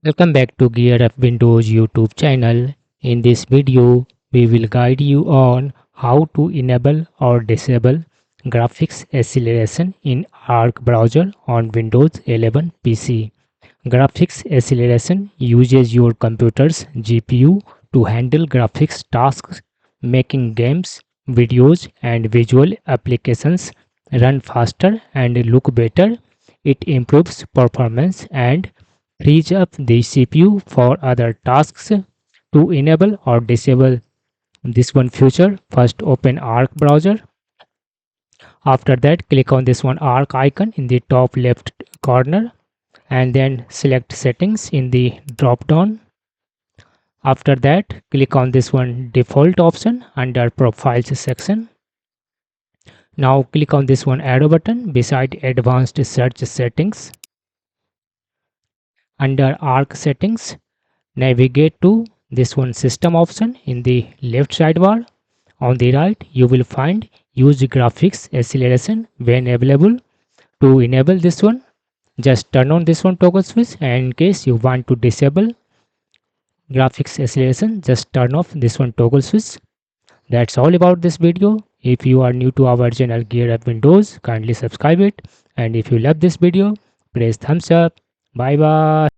Welcome back to Gear Up Windows YouTube channel. In this video, we will guide you on how to enable or disable graphics acceleration in Arc browser on Windows 11 PC. Graphics acceleration uses your computer's GPU to handle graphics tasks, making games, videos, and visual applications run faster and look better. It improves performance and frees up the CPU for other tasks. To enable or disable this one feature, first open Arc browser. After that, click on this one Arc icon in the top left corner and then select settings in the drop down. After that, click on this one default option under profiles section. Now click on this one arrow button beside advanced search settings. Under Arc settings, navigate to this one system option in the left sidebar. On the right, you will find use graphics acceleration when available. To enable this one, just turn on this one toggle switch, and in case you want to disable graphics acceleration, just turn off this one toggle switch. That's all about this video. If you are new to our channel Gear Up Windows, kindly subscribe it, and if you love this video, press thumbs up. Bye bye.